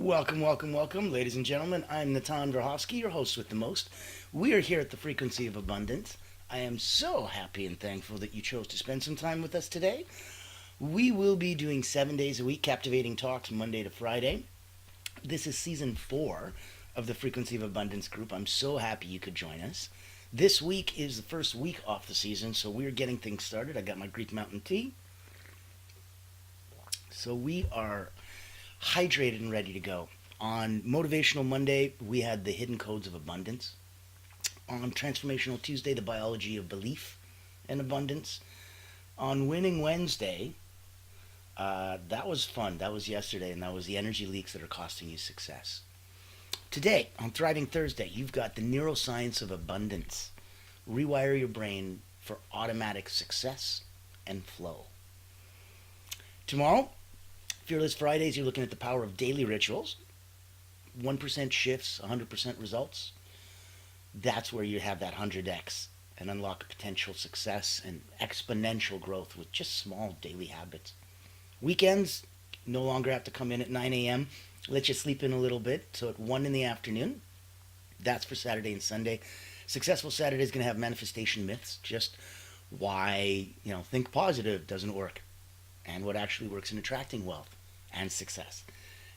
Welcome, welcome, welcome, ladies and gentlemen. I'm Natan Verhovsky, your host with the most. We are here at the Frequency of Abundance. I am so happy and thankful that you chose to spend some time with us today. We will be doing 7 days a week, captivating talks Monday to Friday. This is season 4 of the Frequency of Abundance group. I'm so happy you could join us. This week is the first week off the season, so we're getting things started. I got my Greek mountain tea. So we are hydrated and ready to go. On Motivational Monday, we had the hidden codes of abundance. On Transformational Tuesday, the biology of belief and abundance. On Winning Wednesday, that was fun. That was yesterday, and that was the energy leaks that are costing you success. Today, on Thriving Thursday, you've got the Neuroscience of Abundance. Rewire your brain for automatic success and flow. Tomorrow, Fearless Fridays, you're looking at the power of daily rituals. 1% shifts, 100% results. That's where you have that 100x and unlock potential success and exponential growth with just small daily habits. Weekends no longer have to come in at 9 a.m. Let you sleep in a little bit. So at 1 in the afternoon, that's for Saturday and Sunday. Successful Saturday is going to have manifestation myths, just why, think positive doesn't work and what actually works in attracting wealth and success.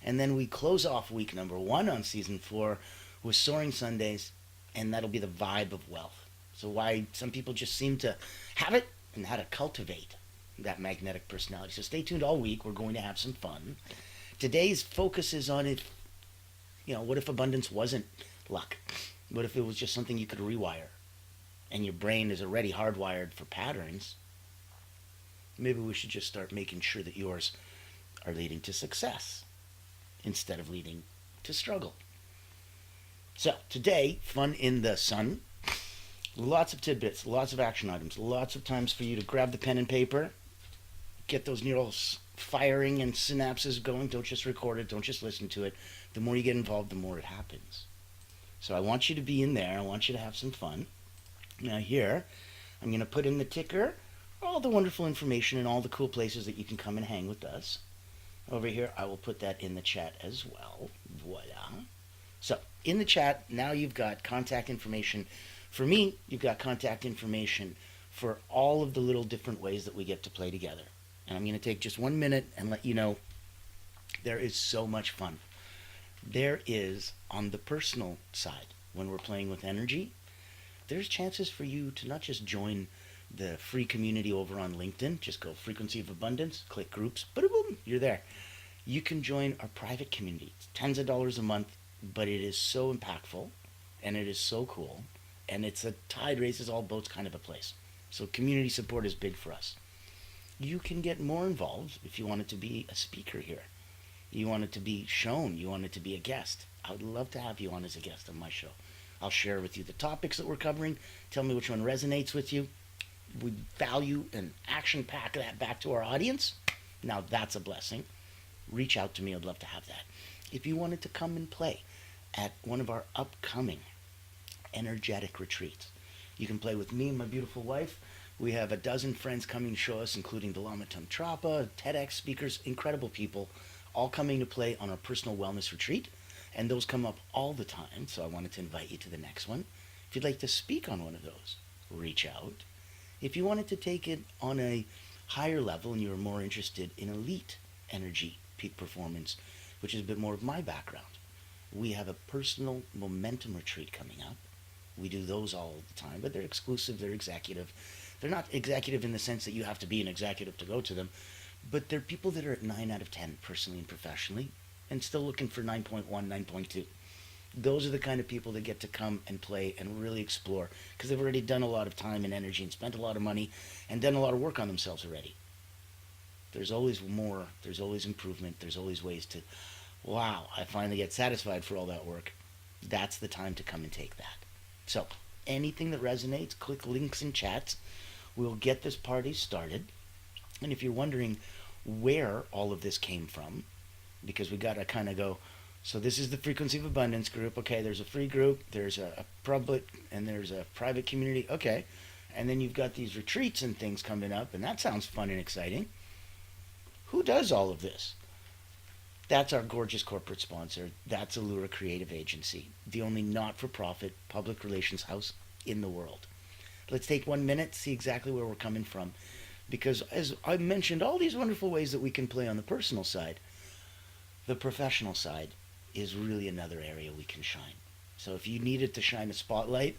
And then we close off week number 1 on season 4 with Soaring Sundays, and that'll be the vibe of wealth. So why some people just seem to have it and how to cultivate that magnetic personality. So stay tuned all week. We're going to have some fun. Today's focus is on it. What if abundance wasn't luck? What if it was just something you could rewire and your brain is already hardwired for patterns? Maybe we should just start making sure that yours are leading to success instead of leading to struggle. So today, fun in the sun. Lots of tidbits, lots of action items, lots of times for you to grab the pen and paper, get those neurals firing and synapses going. Don't just record it, don't just listen to it. The more you get involved, the more it happens. So I want you to be in there. I want you to have some fun. Now here, I'm going to put in the ticker, all the wonderful information and all the cool places that you can come and hang with us. Over here, I will put that in the chat as well. Voila. So, in the chat, now you've got contact information. For me, you've got contact information for all of the little different ways that we get to play together. And I'm going to take just 1 minute and let you know there is so much fun. There is, on the personal side, when we're playing with energy, there's chances for you to not just join the free community over on LinkedIn. Just go Frequency of Abundance, click groups, boom, you're there. You can join our private community. It's tens of dollars a month, but it is so impactful and it is so cool. And it's a tide raises all boats kind of a place. So community support is big for us. You can get more involved if you wanted to be a speaker here. You want it to be shown. You want it to be a guest. I would love to have you on as a guest on my show. I'll share with you the topics that we're covering. Tell me which one resonates with you. We value and action pack that back to our audience. Now that's a blessing. Reach out to me. I'd love to have that. If you wanted to come and play at one of our upcoming energetic retreats, you can play with me and my beautiful wife. We have a dozen friends coming to show us, including Dalamatum Trapa, TEDx speakers, incredible people, all coming to play on our personal wellness retreat. And those come up all the time, so I wanted to invite you to the next one. If you'd like to speak on one of those, reach out. If you wanted to take it on a higher level and you're more interested in elite energy, peak performance, which is a bit more of my background, we have a personal momentum retreat coming up. We do those all the time, but they're exclusive, they're executive. They're not executive in the sense that you have to be an executive to go to them, but they're people that are at 9 out of 10 personally and professionally and still looking for 9.1, 9.2. Those are the kind of people that get to come and play and really explore because they've already done a lot of time and energy and spent a lot of money and done a lot of work on themselves already. There's always more. There's always improvement. There's always ways to, wow, I finally get satisfied for all that work. That's the time to come and take that. So anything that resonates, click links in chats. We'll get this party started. And if you're wondering where all of this came from, because we got to kind of go, so this is the Frequency of Abundance group. Okay, there's a free group, there's a public, and there's a private community. Okay, and then you've got these retreats and things coming up, and that sounds fun and exciting. Who does all of this? That's our gorgeous corporate sponsor. That's Allura Creative Agency, the only not-for-profit public relations house in the world. Let's take 1 minute, see exactly where we're coming from. Because as I mentioned, all these wonderful ways that we can play on the personal side, the professional side is really another area we can shine. So if you needed to shine a spotlight,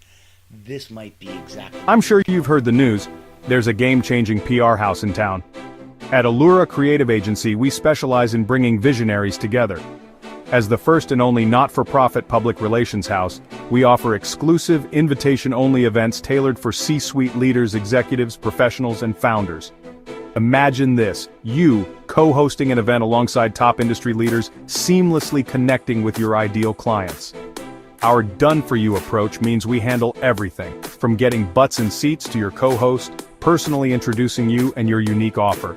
this might be exactly. I'm sure you've heard the news. There's a game-changing PR house in town. At Allura Creative Agency, we specialize in bringing visionaries together. As the first and only not-for-profit public relations house, we offer exclusive, invitation-only events tailored for C-suite leaders, executives, professionals, and founders. Imagine this, you co-hosting an event alongside top industry leaders, seamlessly connecting with your ideal clients. Our done-for-you approach means we handle everything, from getting butts in seats to your co-host, personally introducing you and your unique offer.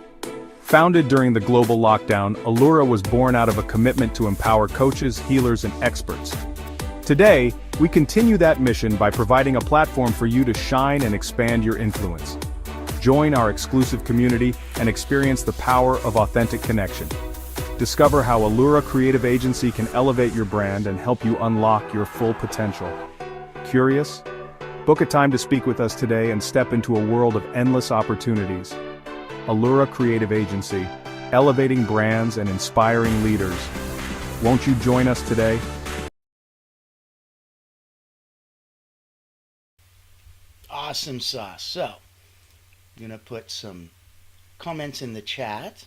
Founded during the global lockdown, Allura was born out of a commitment to empower coaches, healers, and experts. Today, we continue that mission by providing a platform for you to shine and expand your influence. Join our exclusive community and experience the power of authentic connection. Discover how Allura Creative Agency can elevate your brand and help you unlock your full potential. Curious? Book a time to speak with us today and step into a world of endless opportunities. Allura Creative Agency, elevating brands and inspiring leaders. Won't you join us today? Awesome sauce. So, I'm going to put some comments in the chat.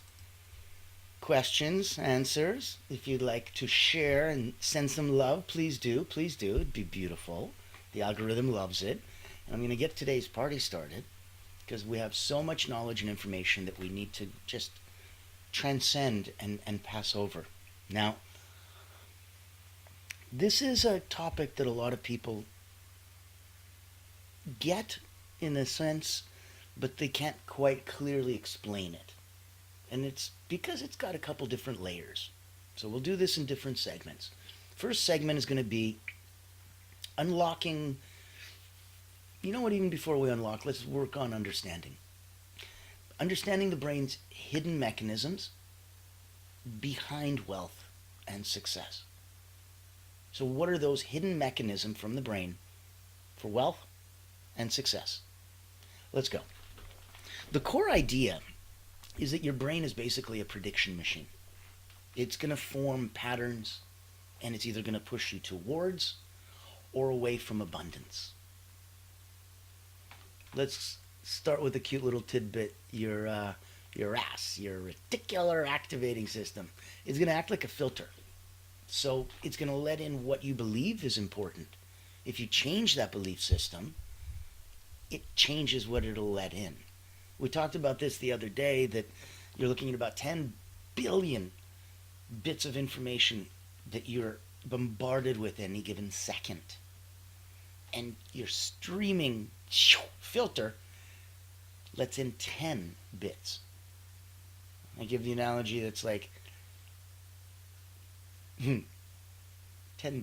Questions, answers. If you'd like to share and send some love, please do. Please do. It'd be beautiful. The algorithm loves it. And I'm going to get today's party started, because we have so much knowledge and information that we need to just transcend and pass over. Now, this is a topic that a lot of people get in a sense, but they can't quite clearly explain it. And it's because it's got a couple different layers. So we'll do this in different segments. First segment is going to be unlocking. You know what, even before we unlock, let's work on understanding. Understanding the brain's hidden mechanisms behind wealth and success. So what are those hidden mechanisms from the brain for wealth and success? Let's go. The core idea is that your brain is basically a prediction machine. It's going to form patterns, and it's either going to push you towards or away from abundance. Let's start with a cute little tidbit. Your RAS, your reticular activating system, is going to act like a filter. So it's going to let in what you believe is important. If you change that belief system, it changes what it'll let in. We talked about this the other day, that you're looking at about 10 billion bits of information that you're bombarded with any given second. And your streaming filter lets in 10 bits. I give the analogy that's like $10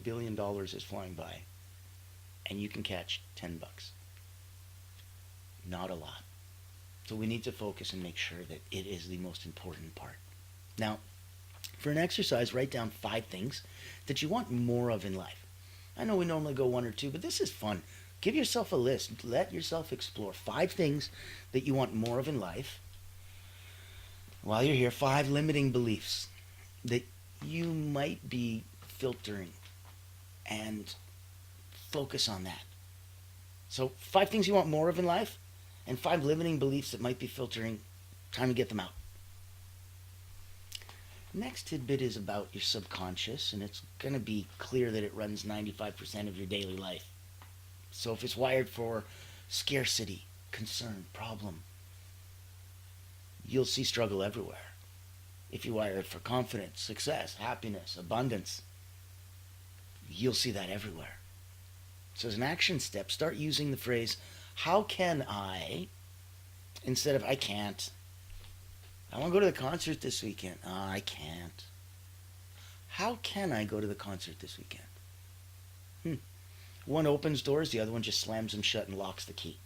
billion is flying by, and you can catch $10. Not a lot. So we need to focus and make sure that it is the most important part. Now, for an exercise, write down 5 things that you want more of in life. I know we normally go 1 or 2, but this is fun. Give yourself a list. Let yourself explore 5 things that you want more of in life. While you're here, 5 limiting beliefs that you might be filtering, and focus on that. So 5 things you want more of in life, and 5 limiting beliefs that might be filtering. Time to get them out. Next tidbit is about your subconscious, and it's going to be clear that it runs 95% of your daily life. So if it's wired for scarcity, concern, problem, you'll see struggle everywhere. If you wire it for confidence, success, happiness, abundance, you'll see that everywhere. So as an action step, start using the phrase, how can I, instead of I can't. I want to go to the concert this weekend. Oh, I can't. How can I go to the concert this weekend? One opens doors, the other one just slams them shut and locks the key.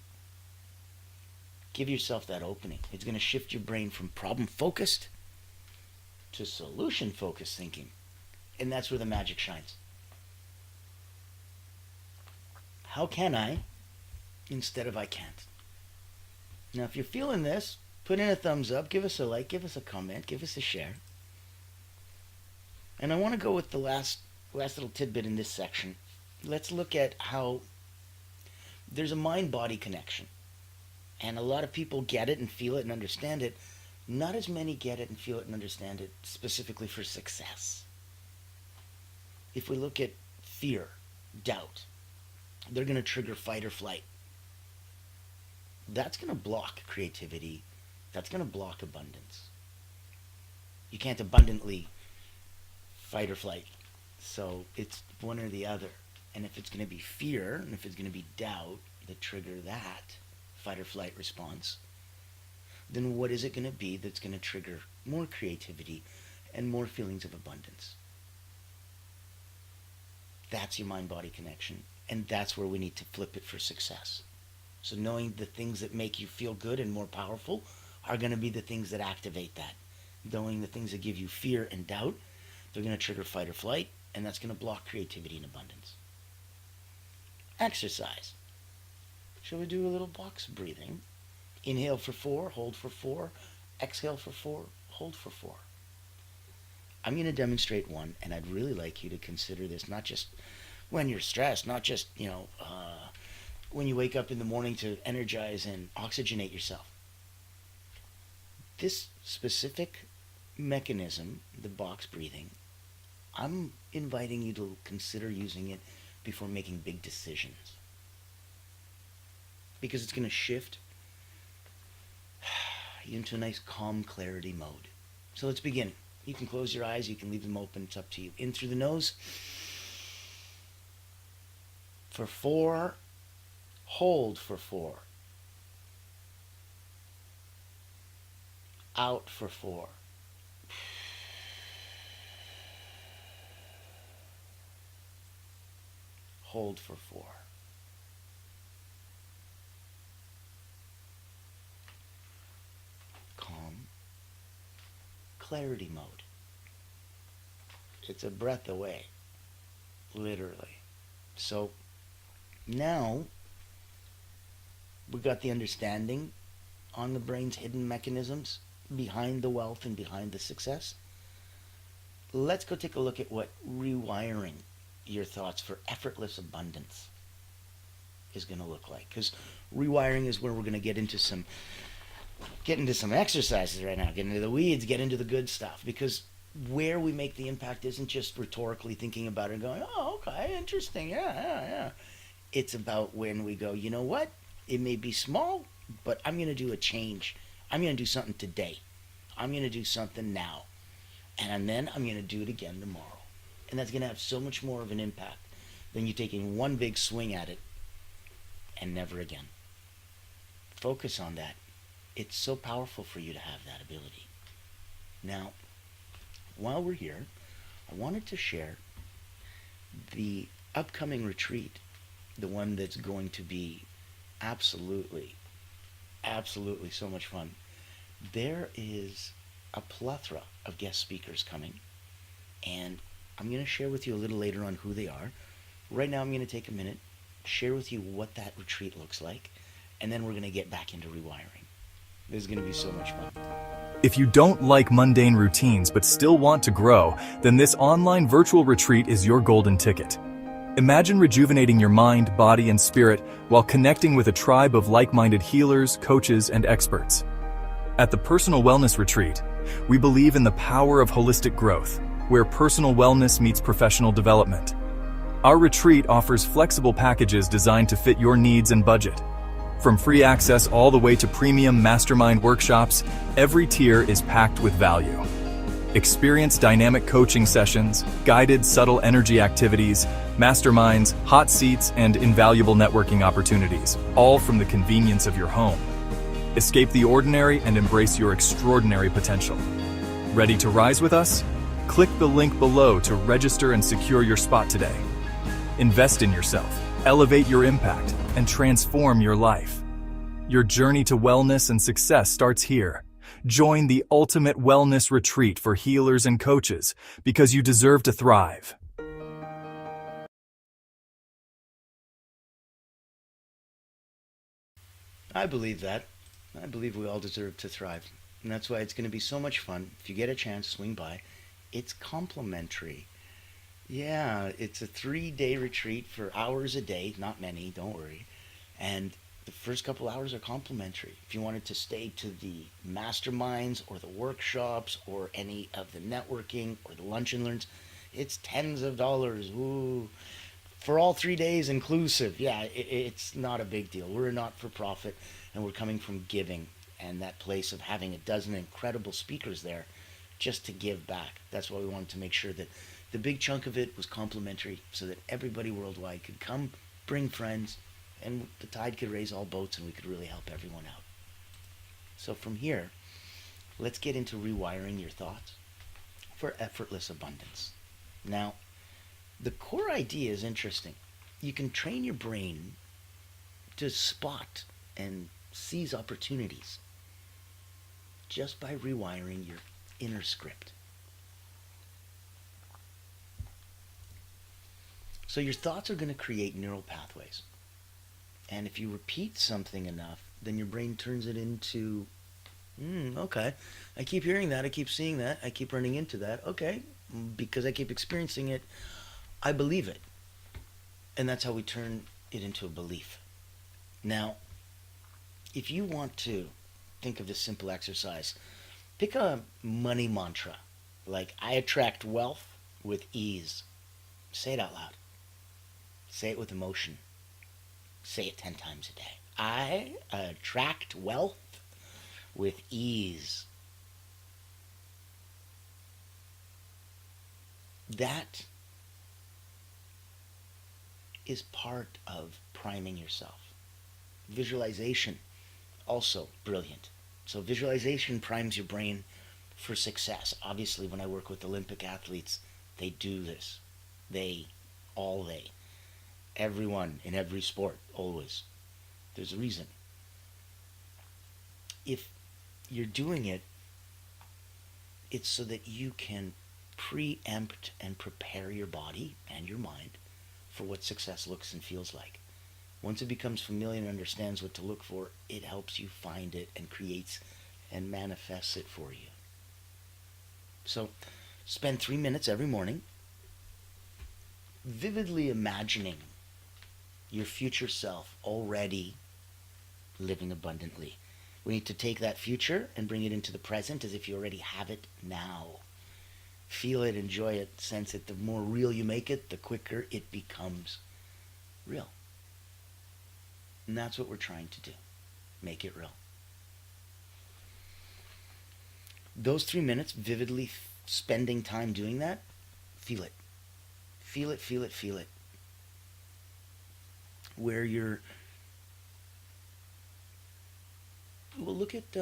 Give yourself that opening. It's going to shift your brain from problem-focused to solution-focused thinking. And that's where the magic shines. How can I instead of I can't? Now, if you're feeling this, put in a thumbs up, give us a like, give us a comment, give us a share. And I want to go with the last little tidbit in this section. Let's look at how there's a mind-body connection. And a lot of people get it and feel it and understand it. Not as many get it and feel it and understand it specifically for success. If we look at fear, doubt, they're going to trigger fight or flight. That's going to block creativity. That's going to block abundance. You can't abundantly fight or flight. So it's one or the other. And if it's going to be fear, and if it's going to be doubt that trigger that fight or flight response, then what is it going to be that's going to trigger more creativity and more feelings of abundance? That's your mind-body connection. And that's where we need to flip it for success. So knowing the things that make you feel good and more powerful are going to be the things that activate that. Knowing the things that give you fear and doubt, they're going to trigger fight or flight, and that's going to block creativity and abundance. Exercise. Shall we do a little box breathing? Inhale for 4, hold for 4, exhale for 4, hold for 4. I'm going to demonstrate one, and I'd really like you to consider this not just when you're stressed, not just, when you wake up in the morning to energize and oxygenate yourself. This specific mechanism, the box breathing, I'm inviting you to consider using it before making big decisions. Because it's going to shift you into a nice calm clarity mode. So let's begin. You can close your eyes, you can leave them open, it's up to you. In through the nose. For 4, hold for 4. Out for 4. Hold for 4. Calm. Clarity mode. It's a breath away. Literally. So now we got the understanding on the brain's hidden mechanisms behind the wealth and behind the success. Let's go take a look at what rewiring your thoughts for effortless abundance is going to look like. Because rewiring is where we're going to get into some exercises right now, get into the weeds, get into the good stuff. Because where we make the impact isn't just rhetorically thinking about it and going, oh, okay, interesting, yeah. It's about when we go, you know what? It may be small, but I'm going to do a change. I'm going to do something today. I'm going to do something now. And then I'm going to do it again tomorrow. And that's going to have so much more of an impact than you taking one big swing at it and never again. Focus on that. It's so powerful for you to have that ability. Now, while we're here, I wanted to share the upcoming retreat, the one that's going to be absolutely so much fun. There is a plethora of guest speakers coming, and I'm going to share with you a little later on who they are. Right now I'm going to take a minute, share with you what that retreat looks like, and then we're going to get back into rewiring. This is going to be so much fun. If you don't like mundane routines but still want to grow, then this online virtual retreat is your golden ticket. Imagine rejuvenating your mind, body, and spirit while connecting with a tribe of like-minded healers, coaches, and experts. At the Personal Wellness Retreat, we believe in the power of holistic growth, where personal wellness meets professional development. Our retreat offers flexible packages designed to fit your needs and budget. From free access all the way to premium mastermind workshops, every tier is packed with value. Experience dynamic coaching sessions, guided subtle energy activities, masterminds, hot seats, and invaluable networking opportunities, all from the convenience of your home. Escape the ordinary and embrace your extraordinary potential. Ready to rise with us? Click the link below to register and secure your spot today. Invest in yourself, elevate your impact, and transform your life. Your journey to wellness and success starts here. Join the ultimate wellness retreat for healers and coaches, because you deserve to thrive. I believe that. I believe we all deserve to thrive. And that's why it's going to be so much fun. If you get a chance, swing by. It's complimentary. Yeah, it's a 3-day retreat for hours a day. Not many, don't worry. And the first couple hours are complimentary. If you wanted to stay to the masterminds or the workshops or any of the networking or the lunch and learns, it's tens of dollars. Ooh. For all 3 days inclusive. Yeah, it's not a big deal. We're a not-for-profit, and we're coming from giving and that place of having a dozen incredible speakers there just to give back. That's why we wanted to make sure that the big chunk of it was complimentary so that everybody worldwide could come, bring friends, and the tide could raise all boats and we could really help everyone out. So from here, let's get into rewiring your thoughts for effortless abundance. Now, the core idea is interesting. You can train your brain to spot and seize opportunities just by rewiring your inner script. So your thoughts are going to create neural pathways. And if you repeat something enough, then your brain turns it into, okay, I keep hearing that, I keep seeing that, I keep running into that. Okay, because I keep experiencing it, I believe it. And that's how we turn it into a belief. Now, if you want to think of this simple exercise, pick a money mantra, like I attract wealth with ease. Say it out loud. Say it with emotion. Say it 10 times a day. I attract wealth with ease. That is part of priming yourself. Visualization, also brilliant. So visualization primes your brain for success. Obviously, when I work with Olympic athletes, they do this. Everyone in every sport, always. There's a reason. If you're doing it, it's so that you can preempt and prepare your body and your mind for what success looks and feels like. Once it becomes familiar and understands what to look for, it helps you find it and creates and manifests it for you. So, spend 3 minutes every morning vividly imagining your future self already living abundantly. We need to take that future and bring it into the present as if you already have it now. Feel it, enjoy it, sense it. The more real you make it, the quicker it becomes real. And that's what we're trying to do. Make it real. Those 3 minutes, vividly spending time doing that, feel it. Feel it, feel it, feel it. Where you're... We'll look at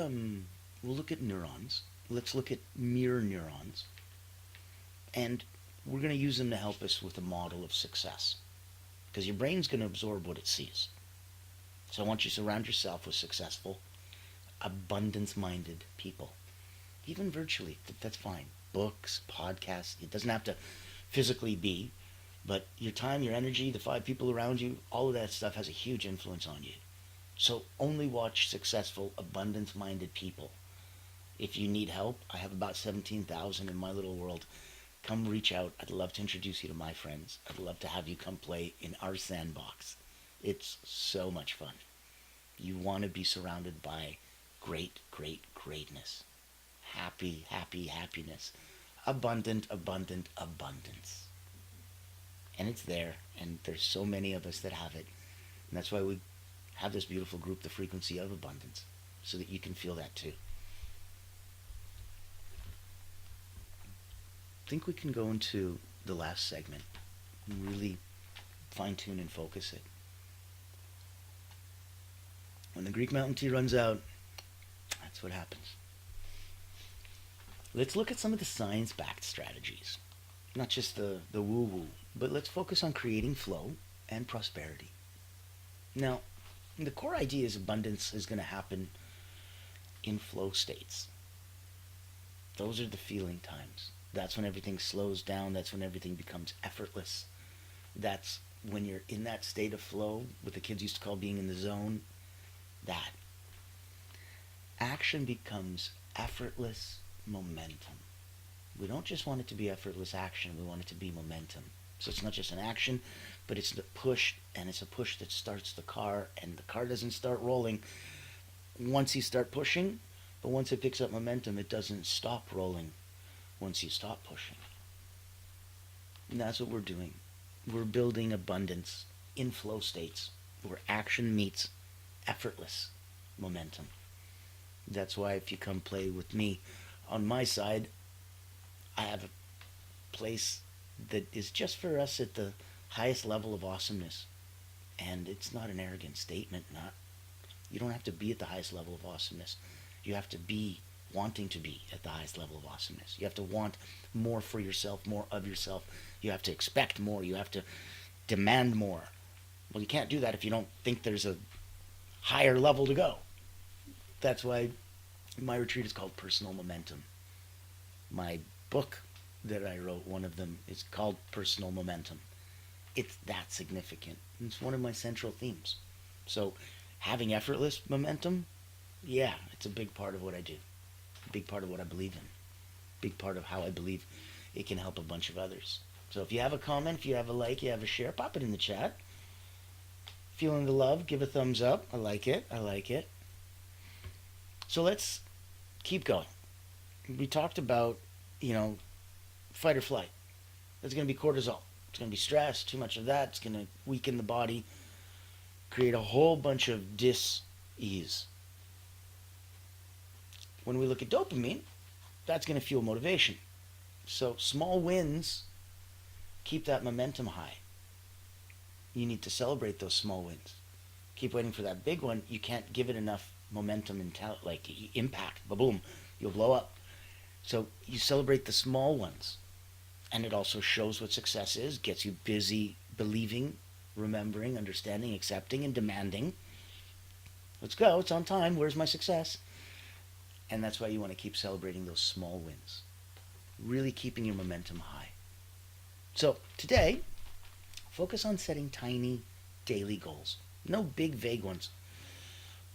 neurons. Let's look at mirror neurons. And we're going to use them to help us with a model of success. Because your brain's going to absorb what it sees. So I want you to surround yourself with successful, abundance-minded people. Even virtually, that's fine. Books, podcasts, it doesn't have to physically be, but your time, your energy, the 5 people around you, all of that stuff has a huge influence on you. So only watch successful, abundance-minded people. If you need help, I have about 17,000 in my little world. Come reach out. I'd love to introduce you to my friends. I'd love to have you come play in our sandbox. It's so much fun. You want to be surrounded by great, great, greatness. Happy, happy, happiness. Abundant, abundant, abundance. And it's there, and there's so many of us that have it. And that's why we have this beautiful group, the frequency of abundance, so that you can feel that too. I think we can go into the last segment and really fine-tune and focus it. When the Greek mountain tea runs out, that's what happens. Let's look at some of the science-backed strategies. Not just the woo-woo, but let's focus on creating flow and prosperity. Now, the core idea is abundance is going to happen in flow states. Those are the feeling times. That's when everything slows down. That's when everything becomes effortless. That's when you're in that state of flow, what the kids used to call being in the zone. That. Action becomes effortless momentum. We don't just want it to be effortless action, we want it to be momentum. So it's not just an action, but it's the push, and it's a push that starts the car, and the car doesn't start rolling once you start pushing, but once it picks up momentum, it doesn't stop rolling once you stop pushing. And that's what we're doing. We're building abundance in flow states where action meets effortless momentum. That's why if you come play with me on my side, I have a place that is just for us at the highest level of awesomeness. And it's not an arrogant statement. You don't have to be at the highest level of awesomeness. You have to be wanting to be at the highest level of awesomeness. You have to want more for yourself, more of yourself. You have to expect more. You have to demand more. Well, you can't do that if you don't think there's a higher level to go. That's why my retreat is called Personal Momentum. My book that I wrote, one of them, is called Personal Momentum. It's that significant. It's one of my central themes. So having effortless momentum, yeah, it's a big part of what I do. A big part of what I believe in. A big part of how I believe it can help a bunch of others. So if you have a comment, if you have a like, you have a share, pop it in the chat. Feeling the love, give a thumbs up. I like it. I like it. So let's keep going. We talked about, fight or flight. That's going to be cortisol. It's going to be stress. Too much of that. It's going to weaken the body, create a whole bunch of dis-ease. When we look at dopamine, that's going to fuel motivation. So small wins keep that momentum high. You need to celebrate those small wins. Keep waiting for that big one. You can't give it enough momentum and impact. Boom, you'll blow up. So you celebrate the small ones. And it also shows what success is, gets you busy believing, remembering, understanding, accepting, and demanding. Let's go, it's on time, where's my success? And that's why you want to keep celebrating those small wins. Really keeping your momentum high. So today, focus on setting tiny daily goals. No big vague ones.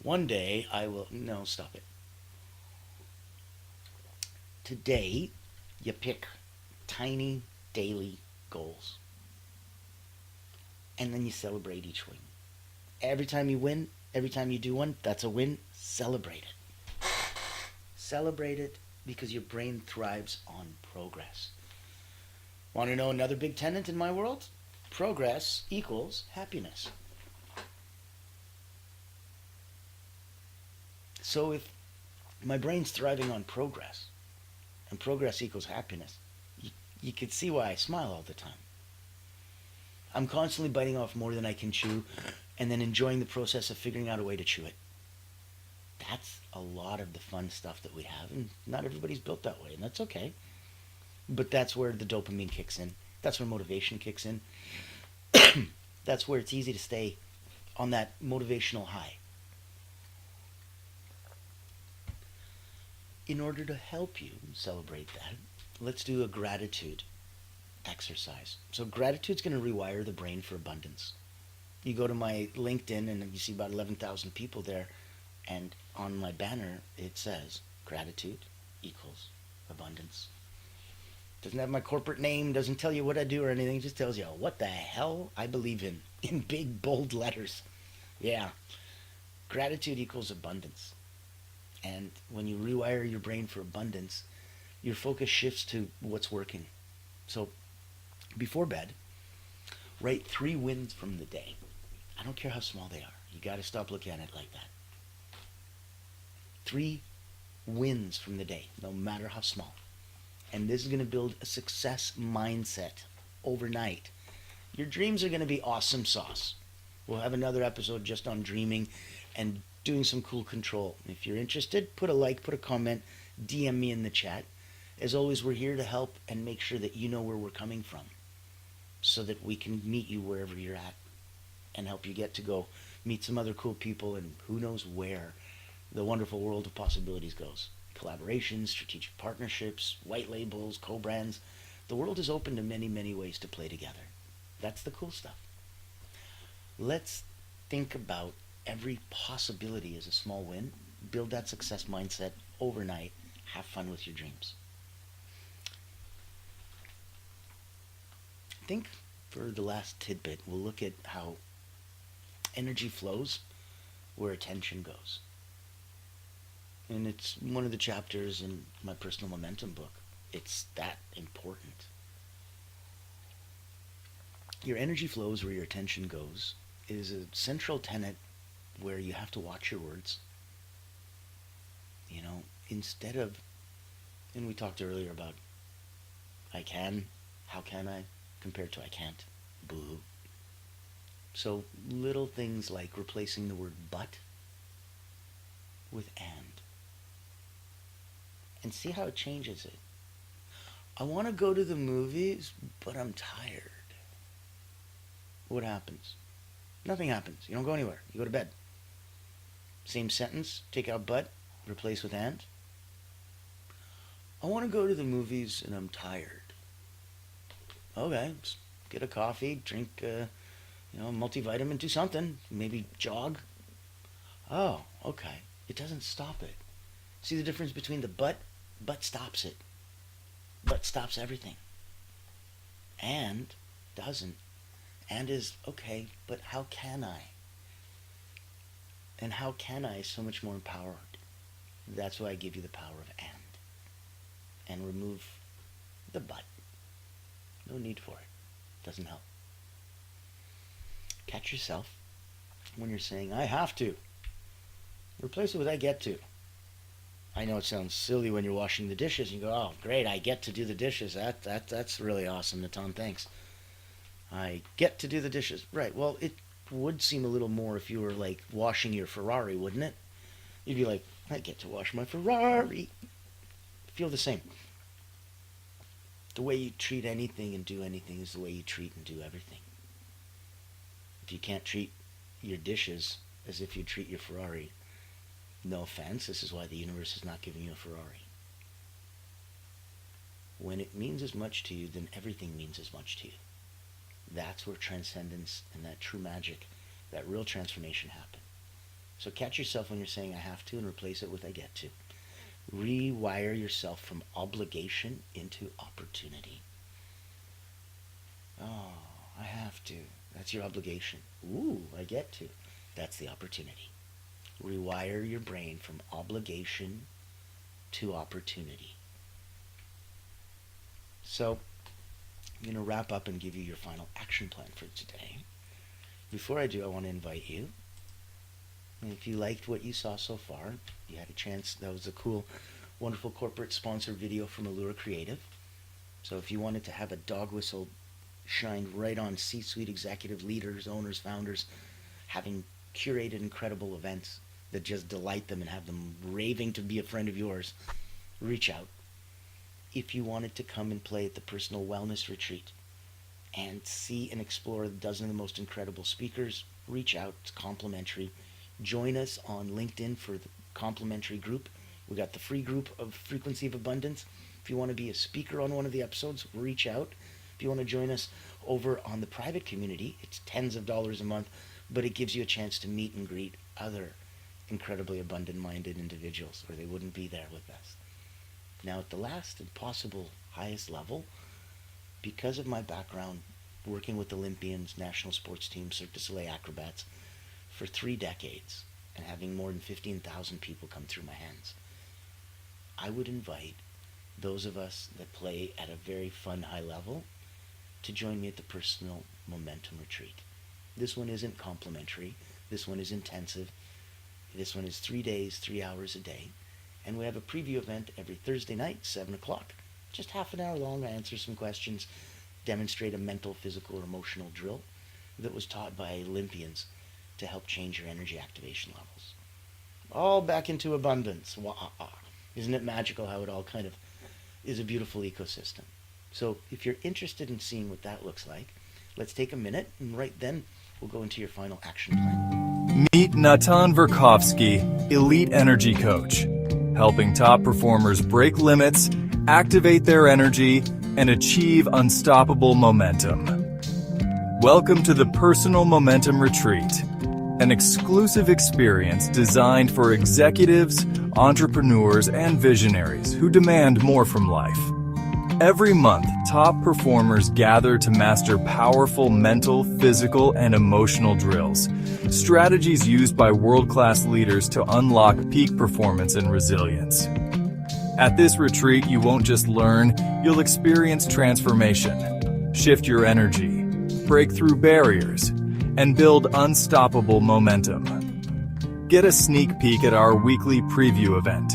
One day I will... No, stop it. Today, you pick tiny daily goals. And then you celebrate each win. Every time you win, every time you do one, that's a win. Celebrate it. Celebrate it because your brain thrives on progress. Want to know another big tenet in my world? Progress equals happiness. So if my brain's thriving on progress, and progress equals happiness, you could see why I smile all the time. I'm constantly biting off more than I can chew, and then enjoying the process of figuring out a way to chew it. That's a lot of the fun stuff that we have, and not everybody's built that way, and that's okay. But that's where the dopamine kicks in. That's where motivation kicks in. That's where it's easy to stay on that motivational high. In order to help you celebrate that, let's do a gratitude exercise. So gratitude's going to rewire the brain for abundance. You go to my LinkedIn and you see about 11,000 people there, and on my banner it says gratitude equals abundance. Doesn't have my corporate name, doesn't tell you what I do or anything, it just tells you what the hell I believe in big bold letters. Yeah. Gratitude equals abundance. And when you rewire your brain for abundance, your focus shifts to what's working. So before bed, write 3 wins from the day. I don't care how small they are. You got to stop looking at it like that. 3 wins from the day, no matter how small. And this is going to build a success mindset overnight. Your dreams are going to be awesome sauce. We'll have another episode just on dreaming and doing some cool control. If you're interested, put a like, put a comment, DM me in the chat. As always, we're here to help and make sure that you know where we're coming from so that we can meet you wherever you're at and help you get to go meet some other cool people and who knows where the wonderful world of possibilities goes. collaborations, strategic partnerships, white labels, co-brands. The world is open to many, many ways to play together. That's the cool stuff. Let's think about every possibility as a small win. Build that success mindset overnight. Have fun with your dreams. I think for the last tidbit, we'll look at how energy flows where attention goes. And it's one of the chapters in my personal momentum book. It's that important. Your energy flows where your attention goes is a central tenet where you have to watch your words. You know, instead of, and we talked earlier about I can, how can I, compared to I can't. Boo. So little things like replacing the word but with and see how it changes it. I want to go to the movies, but I'm tired. What happens? Nothing happens. You don't go anywhere. You go to bed. Same sentence, take out but, replace with and. I want to go to the movies and I'm tired. Okay, just get a coffee, drink multivitamin, do something, maybe jog. Oh, okay. It doesn't stop it. See the difference between the but? But stops it. But stops everything. And doesn't. And is, okay, but how can I? And how can I is so much more empowered. That's why I give you the power of and remove the but. No need for it. Doesn't help. Catch yourself when you're saying, I have to. Replace it with I get to. I know it sounds silly when you're washing the dishes. You go, oh, great, I get to do the dishes. That's really awesome, Natan, thanks. I get to do the dishes. Right, well, it would seem a little more if you were, like, washing your Ferrari, wouldn't it? You'd be like, I get to wash my Ferrari. Feel the same. The way you treat anything and do anything is the way you treat and do everything. If you can't treat your dishes as if you treat your Ferrari, no offense, this is why the universe is not giving you a Ferrari. When it means as much to you, then everything means as much to you. That's where transcendence and that true magic, that real transformation happen. So catch yourself when you're saying I have to and replace it with I get to. Rewire yourself from obligation into opportunity. Oh, I have to. That's your obligation. Ooh, I get to. That's the opportunity. Rewire your brain from obligation to opportunity. So, I'm going to wrap up and give you your final action plan for today. Before I do, I want to invite you. And if you liked what you saw so far, you had a chance, that was a cool, wonderful corporate sponsored video from Allura Creative. So if you wanted to have a dog whistle shined right on C-suite executive leaders, owners, founders, having curated incredible events that just delight them and have them raving to be a friend of yours, reach out. If you wanted to come and play at the Personal Wellness Retreat and see and explore a dozen of the most incredible speakers, reach out. It's complimentary. Join us on LinkedIn for the complimentary group. We got the free group of Frequency of Abundance. If you want to be a speaker on one of the episodes, reach out. If you want to join us over on the private community, it's tens of dollars a month, but it gives you a chance to meet and greet other incredibly abundant-minded individuals, or they wouldn't be there with us. Now, at the last and possible highest level, because of my background working with Olympians, national sports teams, Cirque du Soleil acrobats for 3 decades, and having more than 15,000 people come through my hands, I would invite those of us that play at a very fun high level to join me at the Personal Momentum Retreat. This one isn't complimentary. This one is intensive. This one is 3 days, 3 hours a day. And we have a preview event every Thursday night, 7 o'clock. Just half an hour long. I answer some questions, demonstrate a mental, physical, or emotional drill that was taught by Olympians to help change your energy activation levels. All back into abundance. Isn't it magical how it all kind of is a beautiful ecosystem? So if you're interested in seeing what that looks like, let's take a minute, and right then we'll go into your final action plan. Meet Natan Verkovsky, Elite Energy Coach. helping top performers break limits, activate their energy, and achieve unstoppable momentum. Welcome to the Personal Momentum Retreat, an exclusive experience designed for executives, entrepreneurs, and visionaries who demand more from life. Every month, top performers gather to master powerful mental, physical, and emotional drills, strategies used by world-class leaders to unlock peak performance and resilience. At this retreat, you won't just learn, you'll experience transformation, shift your energy, break through barriers, and build unstoppable momentum. Get a sneak peek at our weekly preview event,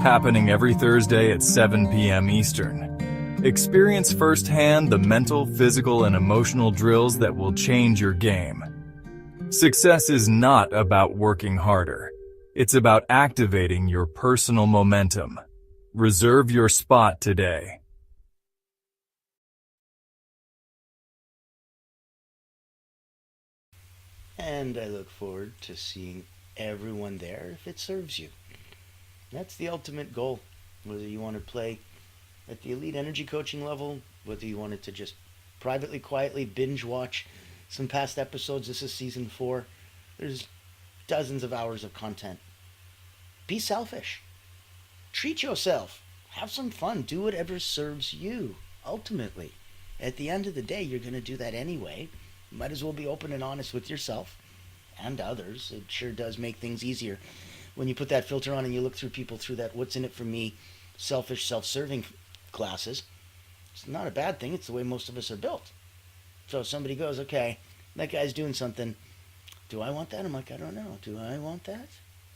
happening every Thursday at 7 p.m. Eastern. Experience firsthand the mental, physical, and emotional drills that will change your game. Success is not about working harder. It's about activating your personal momentum. Reserve your spot today. And I look forward to seeing everyone there if it serves you. That's the ultimate goal. Whether you want to play at the elite energy coaching level, whether you wanted to just privately, quietly binge watch some past episodes. This is season 4. There's dozens of hours of content. Be selfish. Treat yourself. Have some fun. Do whatever serves you. Ultimately, at the end of the day, you're going to do that anyway. You might as well be open and honest with yourself and others. It sure does make things easier when you put that filter on and you look through people through that what's in it for me, selfish, self-serving glasses. It's not a bad thing. It's the way most of us are built. So if somebody goes, okay, that guy's doing something. Do I want that? I'm like, I don't know. Do I want that?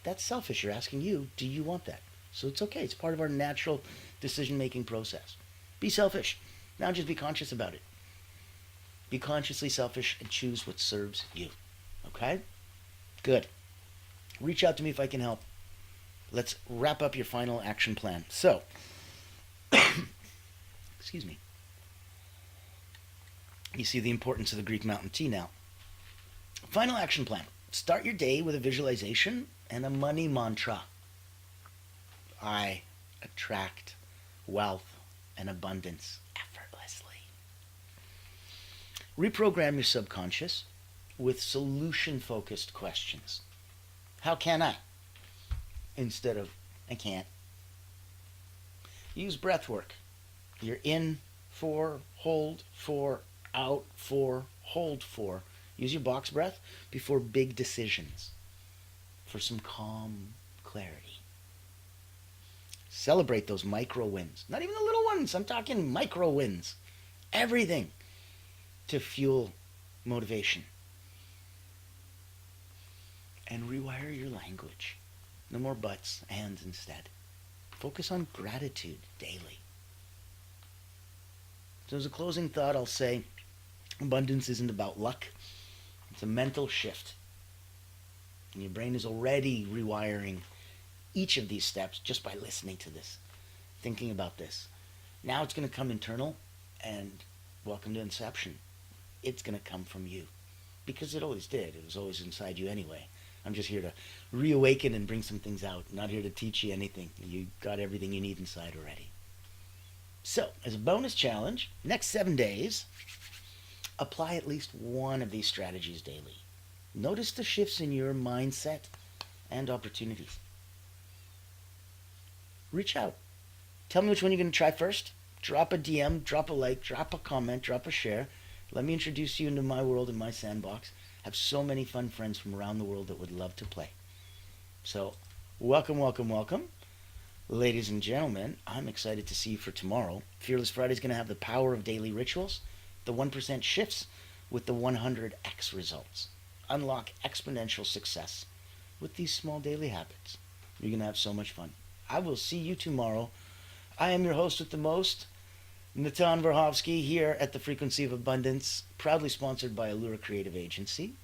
That's selfish. You're asking you, do you want that? So it's okay. It's part of our natural decision-making process. Be selfish. Now just be conscious about it. Be consciously selfish and choose what serves you. Okay? Good. Reach out to me if I can help. Let's wrap up your final action plan. So, excuse me. You see the importance of the Greek mountain tea now. Final action plan. Start your day with a visualization and a money mantra. I attract wealth and abundance effortlessly. Reprogram your subconscious with solution-focused questions. How can I? Instead of, I can't. Use breath work. You're in for, hold for, out for, hold for. Use your box breath before big decisions for some calm clarity. Celebrate those micro wins. Not even the little ones. I'm talking micro wins. Everything to fuel motivation. And rewire your language. No more buts, ands instead. Focus on gratitude daily. So as a closing thought, I'll say abundance isn't about luck. It's a mental shift. And your brain is already rewiring each of these steps just by listening to this, thinking about this. Now it's going to come internal, and welcome to Inception. It's going to come from you. Because it always did. It was always inside you anyway. I'm just here to reawaken and bring some things out. Not here to teach you anything. You got everything you need inside already. So, as a bonus challenge, next 7 days, apply at least one of these strategies daily. Notice the shifts in your mindset and opportunities. Reach out. Tell me which one you're going to try first. Drop a DM, drop a like, drop a comment, drop a share. Let me introduce you into my world and my sandbox. I have so many fun friends from around the world that would love to play. So, welcome, welcome, welcome. Ladies and gentlemen, I'm excited to see you for tomorrow. Fearless Friday is going to have the power of daily rituals, the 1% shifts with the 100x results. Unlock exponential success with these small daily habits. You're going to have so much fun. I will see you tomorrow. I am your host with the most, Natan Verhovsky, here at the Frequency of Abundance, proudly sponsored by Allura Creative Agency.